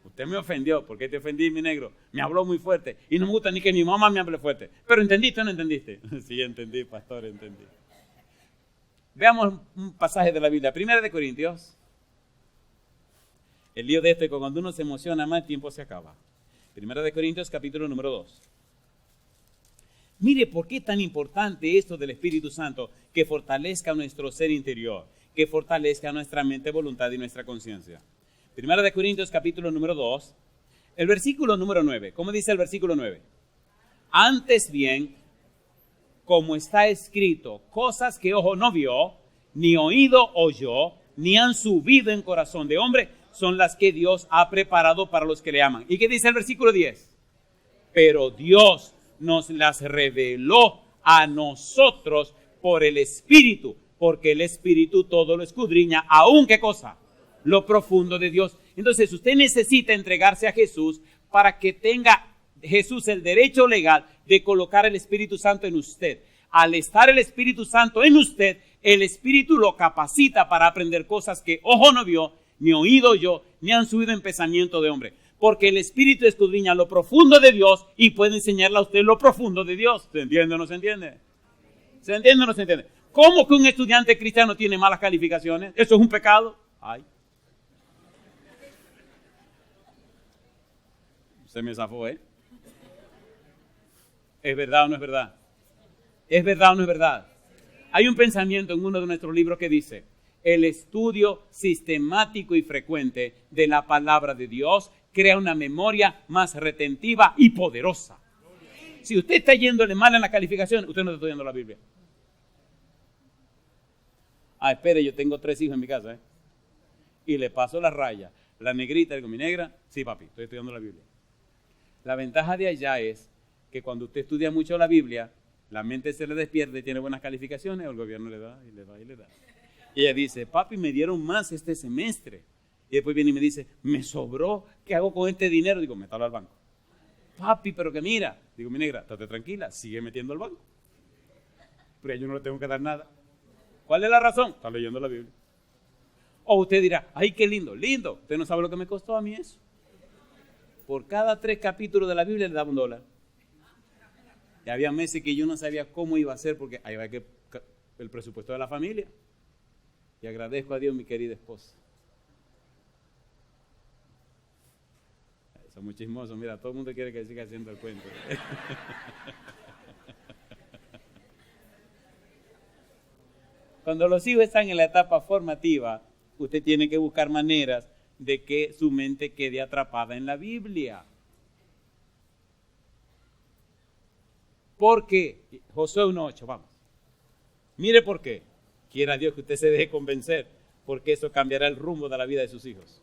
Usted me ofendió. ¿Por qué te ofendí, mi negro? Me habló muy fuerte. Y no me gusta ni que mi mamá me hable fuerte. ¿Pero entendiste o no entendiste? Sí, entendí, pastor, entendí. Veamos un pasaje de la Biblia. 1 de Corintios. El lío de esto es que cuando uno se emociona más, el tiempo se acaba. 1 de Corintios, capítulo número 2. Mire por qué es tan importante esto del Espíritu Santo, que fortalezca nuestro ser interior, que fortalezca nuestra mente, voluntad y nuestra conciencia. 1 de Corintios, capítulo número 2, el versículo número 9. ¿Cómo dice el versículo 9? Antes bien, como está escrito, cosas que ojo no vio, ni oído oyó, ni han subido en corazón de hombre, son las que Dios ha preparado para los que le aman. ¿Y qué dice el versículo 10? Pero Dios nos las reveló a nosotros por el Espíritu, porque el Espíritu todo lo escudriña, aún qué cosa, lo profundo de Dios. Entonces usted necesita entregarse a Jesús para que tenga Jesús el derecho legal de colocar el Espíritu Santo en usted. Al estar el Espíritu Santo en usted, el Espíritu lo capacita para aprender cosas que ojo no vio, ni oído oyó, ni han subido en pensamiento de hombre. Porque el Espíritu escudriña lo profundo de Dios y puede enseñarle a usted lo profundo de Dios. ¿Se entiende o no se entiende? ¿Se entiende o no se entiende? ¿Cómo que un estudiante cristiano tiene malas calificaciones? ¿Eso es un pecado? Ay. Se me zafó, ¿eh? ¿Es verdad o no es verdad? ¿Es verdad o no es verdad? Hay un pensamiento en uno de nuestros libros que dice: el estudio sistemático y frecuente de la palabra de Dios crea una memoria más retentiva y poderosa. Si usted está yéndole mal en la calificación, usted no está estudiando la Biblia. Espere, yo tengo 3 hijos en mi casa, y le paso la raya, la negrita, digo, mi negra, sí papi, estoy estudiando la Biblia. La ventaja de allá es que cuando usted estudia mucho la Biblia, la mente se le despierta y tiene buenas calificaciones, el gobierno le da y le da y le da. Y ella dice, papi, me dieron más este semestre. Y después viene y me dice, me sobró, ¿qué hago con este dinero? Digo, métalo al banco. Papi, pero que mira. Digo, mi negra, estate tranquila, sigue metiendo al banco. Pero yo no le tengo que dar nada. ¿Cuál es la razón? Está leyendo la Biblia. O usted dirá, ay, qué lindo, lindo. Usted no sabe lo que me costó a mí eso. Por cada 3 capítulos de la Biblia le daba $1. Y había meses que yo no sabía cómo iba a ser porque ahí va que el presupuesto de la familia. Y agradezco a Dios, mi querida esposa. Son muy chismosos. Mira, todo el mundo quiere que siga haciendo el cuento. Cuando los hijos están en la etapa formativa, usted tiene que buscar maneras de que su mente quede atrapada en la Biblia. ¿Por qué? Josué 1:8, vamos. Mire por qué. Quiera Dios que usted se deje convencer, porque eso cambiará el rumbo de la vida de sus hijos.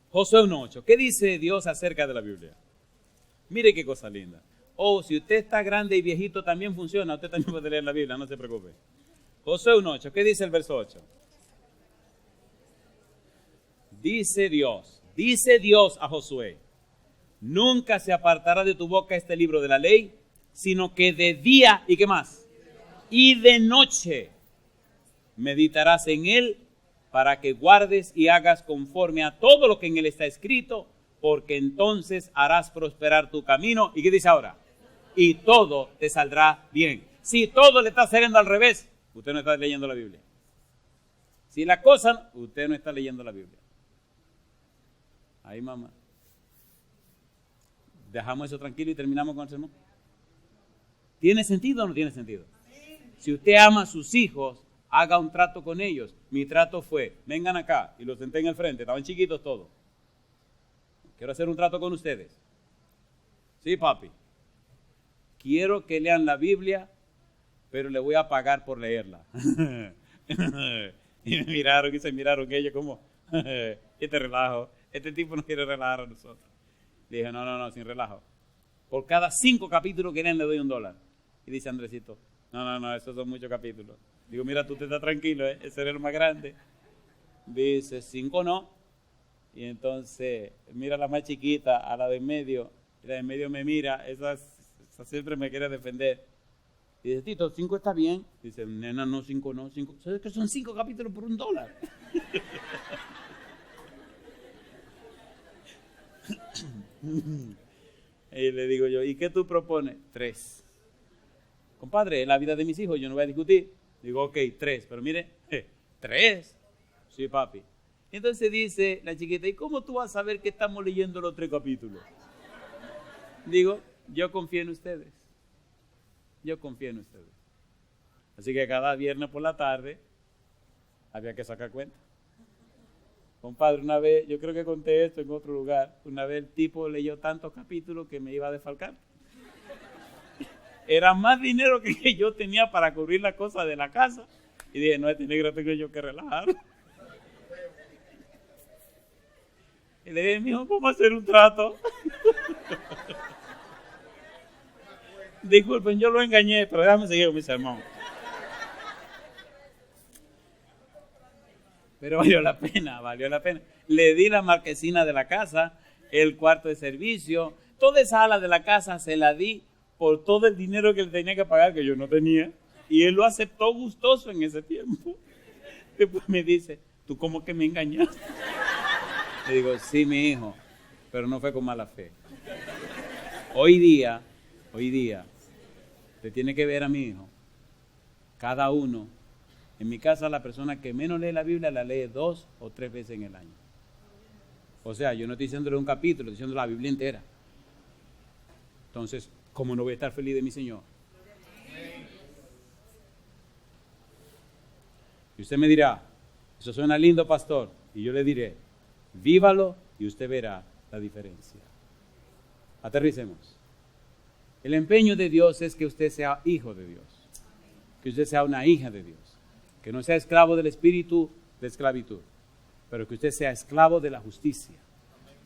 Josué 1:8. ¿Qué dice Dios acerca de la Biblia? Mire qué cosa linda. Si usted está grande y viejito también funciona, usted también puede leer la Biblia, no se preocupe. Josué 1:8. ¿Qué dice el verso 8? Dice Dios a Josué, nunca se apartará de tu boca este libro de la ley, sino que de día, ¿y qué más? Y de noche meditarás en él para que guardes y hagas conforme a todo lo que en él está escrito, porque entonces harás prosperar tu camino. ¿Y qué dice ahora? Y todo te saldrá bien. Si todo le está saliendo al revés, usted no está leyendo la Biblia. Si la cosa, usted no está leyendo la Biblia. Ahí, mamá. Dejamos eso tranquilo y terminamos con el sermón. ¿Tiene sentido o no tiene sentido? Si usted ama a sus hijos, haga un trato con ellos. Mi trato fue, vengan acá, y los senté en el frente, estaban chiquitos todos. Quiero hacer un trato con ustedes. Sí, papi. Quiero que lean la Biblia, pero le voy a pagar por leerla. Y me miraron y se miraron ellos como, este relajo, este tipo no quiere relajar a nosotros. Le dije, no, sin relajo. Por cada 5 capítulos que lean le doy $1. Y dice Andresito, no, esos son muchos capítulos. Digo, mira, tú te estás tranquilo, ese era el más grande. Dice, 5 no. Y entonces, mira a la más chiquita, a la de en medio. Y la de en medio me mira, esa siempre me quiere defender. Y dice, Tito, 5 está bien. Dice, nena, no, 5 no, 5. ¿Sabes que son 5 capítulos por $1? Y le digo yo, ¿y qué tú propones? 3. Compadre, en la vida de mis hijos yo no voy a discutir. Digo, ok, 3, pero mire, 3. Sí, papi. Entonces dice la chiquita, ¿y cómo tú vas a saber que estamos leyendo los 3 capítulos? Digo, yo confío en ustedes. Yo confío en ustedes. Así que cada viernes por la tarde había que sacar cuenta. Compadre, una vez, yo creo que conté esto en otro lugar, una vez el tipo leyó tantos capítulos que me iba a desfalcar. Era más dinero que yo tenía para cubrir la cosa de la casa. Y dije, no, este negro tengo yo que relajar. Y le dije, mijo, vamos a hacer un trato. Disculpen, yo lo engañé, pero déjame seguir con mi sermón. Pero valió la pena. Le di la marquesina de la casa, el cuarto de servicio, toda esa ala de la casa se la di por todo el dinero que le tenía que pagar, que yo no tenía. Y él lo aceptó gustoso en ese tiempo. Después me dice, ¿tú cómo que me engañaste? Le digo, sí, mi hijo, pero no fue con mala fe. Hoy día, te tiene que ver a mi hijo. Cada uno, en mi casa la persona que menos lee la Biblia la lee 2 o 3 veces en el año. O sea, yo no estoy diciéndole un capítulo, estoy diciendo la Biblia entera. Entonces, ¿cómo no voy a estar feliz de mi Señor? Y usted me dirá, eso suena lindo, pastor. Y yo le diré, vívalo y usted verá la diferencia. Aterricemos. El empeño de Dios es que usted sea hijo de Dios. Que usted sea una hija de Dios. Que no sea esclavo del espíritu de esclavitud, pero que usted sea esclavo de la justicia.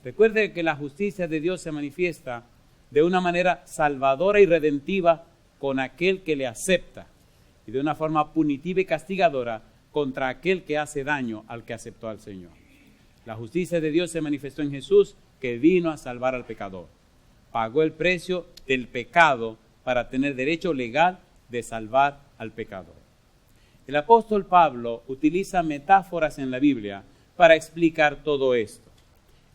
Recuerde que la justicia de Dios se manifiesta de una manera salvadora y redentiva con aquel que le acepta y de una forma punitiva y castigadora contra aquel que hace daño al que aceptó al Señor. La justicia de Dios se manifestó en Jesús, que vino a salvar al pecador. Pagó el precio del pecado para tener derecho legal de salvar al pecador. El apóstol Pablo utiliza metáforas en la Biblia para explicar todo esto.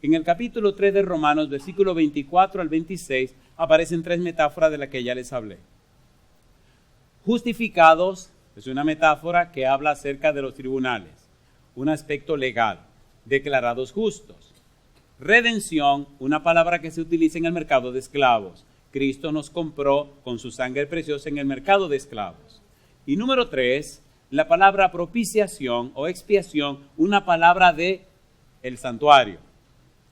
En el capítulo 3 de Romanos, versículo 24 al 26, aparecen 3 metáforas de las que ya les hablé. Justificados es una metáfora que habla acerca de los tribunales, un aspecto legal. Declarados justos. Redención, una palabra que se utiliza en el mercado de esclavos. Cristo nos compró con su sangre preciosa en el mercado de esclavos. Y número 3, la palabra propiciación o expiación, una palabra de el santuario,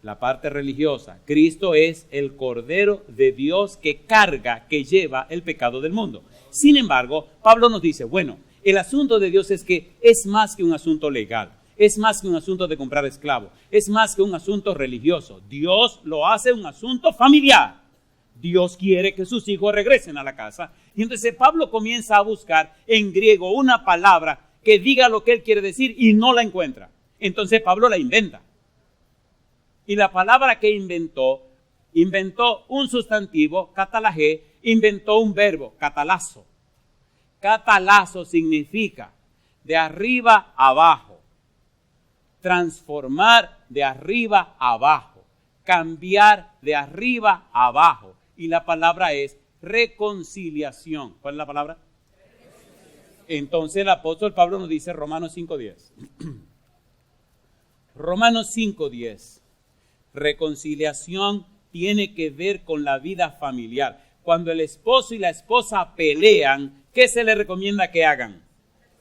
la parte religiosa. Cristo es el Cordero de Dios que carga, que lleva el pecado del mundo. Sin embargo, Pablo nos dice, bueno, el asunto de Dios es que es más que un asunto legal. Es más que un asunto de comprar esclavos. Es más que un asunto religioso. Dios lo hace un asunto familiar. Dios quiere que sus hijos regresen a la casa. Y entonces Pablo comienza a buscar en griego una palabra que diga lo que él quiere decir y no la encuentra. Entonces Pablo la inventa. Y la palabra que inventó un sustantivo, catalagé, inventó un verbo, catalazo. Catalazo significa de arriba a abajo. Transformar de arriba a abajo, cambiar de arriba a abajo. Y la palabra es reconciliación. ¿Cuál es la palabra? Entonces el apóstol Pablo nos dice Romanos 5:10. Romanos 5:10. Reconciliación tiene que ver con la vida familiar. Cuando el esposo y la esposa pelean, ¿qué se le recomienda que hagan?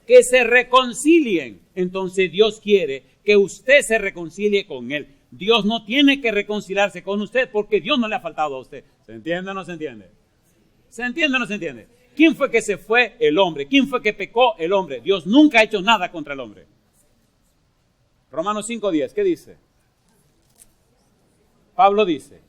Que se reconcilien. Entonces Dios quiere que usted se reconcilie con Él. Dios no tiene que reconciliarse con usted porque Dios no le ha faltado a usted. ¿Se entiende o no se entiende? ¿Se entiende o no se entiende? ¿Quién fue que se fue? El hombre. ¿Quién fue que pecó? El hombre. Dios nunca ha hecho nada contra el hombre. Romanos 5:10, ¿qué dice? Pablo dice,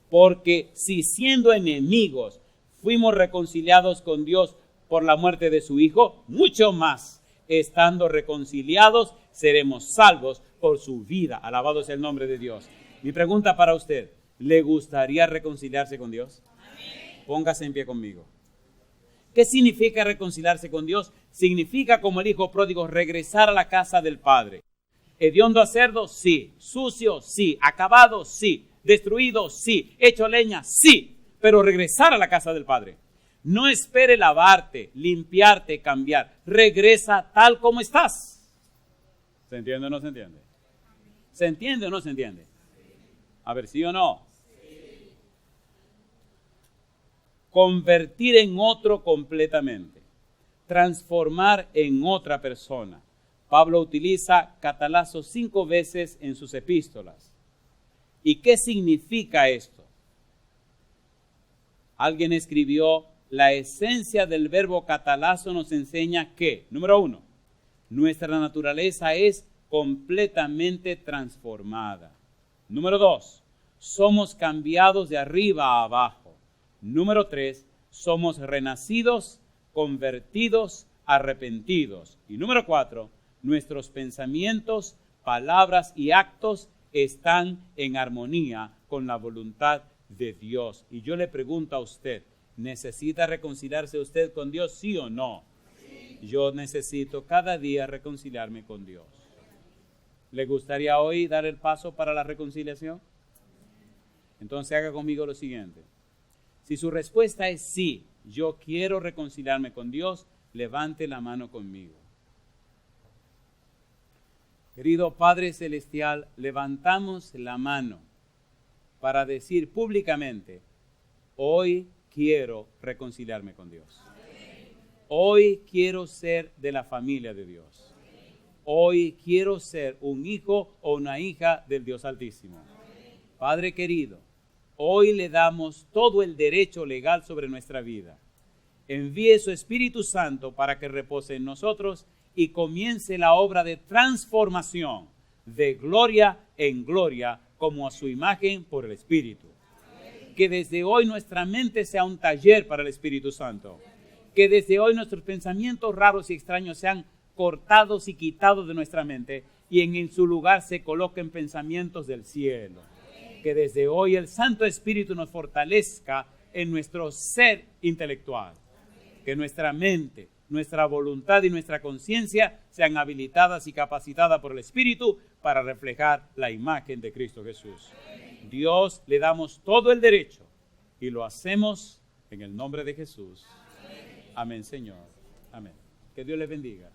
porque si siendo enemigos fuimos reconciliados con Dios por la muerte de su Hijo, mucho más, estando reconciliados, seremos salvos por su vida. Alabado sea el nombre de Dios. Mi pregunta para usted, ¿le gustaría reconciliarse con Dios? Amén. Póngase en pie conmigo. ¿Qué significa reconciliarse con Dios? Significa, como el hijo pródigo, regresar a la casa del Padre. ¿Hediondo a cerdo? Sí. ¿Sucio? Sí. ¿Acabado? Sí. ¿Destruido? Sí. ¿Hecho leña? Sí. Pero regresar a la casa del Padre. No espere lavarte, limpiarte, cambiar. Regresa tal como estás. ¿Se entiende o no se entiende? ¿Se entiende o no se entiende? A ver, ¿sí o no? Sí. Convertir en otro completamente. Transformar en otra persona. Pablo utiliza catalazo 5 veces en sus epístolas. ¿Y qué significa esto? Alguien escribió la esencia del verbo catalazo nos enseña que, número 1, nuestra naturaleza es completamente transformada. Número 2, somos cambiados de arriba a abajo. Número 3, somos renacidos, convertidos, arrepentidos. Y número 4, nuestros pensamientos, palabras y actos están en armonía con la voluntad de Dios. Y yo le pregunto a usted, ¿necesita reconciliarse usted con Dios, sí o no? Sí. Yo necesito cada día reconciliarme con Dios. ¿Le gustaría hoy dar el paso para la reconciliación? Entonces haga conmigo lo siguiente. Si su respuesta es sí, yo quiero reconciliarme con Dios, levante la mano conmigo. Querido Padre Celestial, levantamos la mano para decir públicamente, hoy quiero reconciliarme con Dios. Hoy quiero ser de la familia de Dios. Hoy quiero ser un hijo o una hija del Dios Altísimo. Padre querido, hoy le damos todo el derecho legal sobre nuestra vida. Envíe su Espíritu Santo para que repose en nosotros y comience la obra de transformación de gloria en gloria como a su imagen por el Espíritu. Que desde hoy nuestra mente sea un taller para el Espíritu Santo. Que desde hoy nuestros pensamientos raros y extraños sean cortados y quitados de nuestra mente y en su lugar se coloquen pensamientos del cielo. Que desde hoy el Santo Espíritu nos fortalezca en nuestro ser intelectual. Que nuestra mente, nuestra voluntad y nuestra conciencia sean habilitadas y capacitadas por el Espíritu para reflejar la imagen de Cristo Jesús. Dios, le damos todo el derecho y lo hacemos en el nombre de Jesús. Amén, Señor. Amén. Que Dios les bendiga.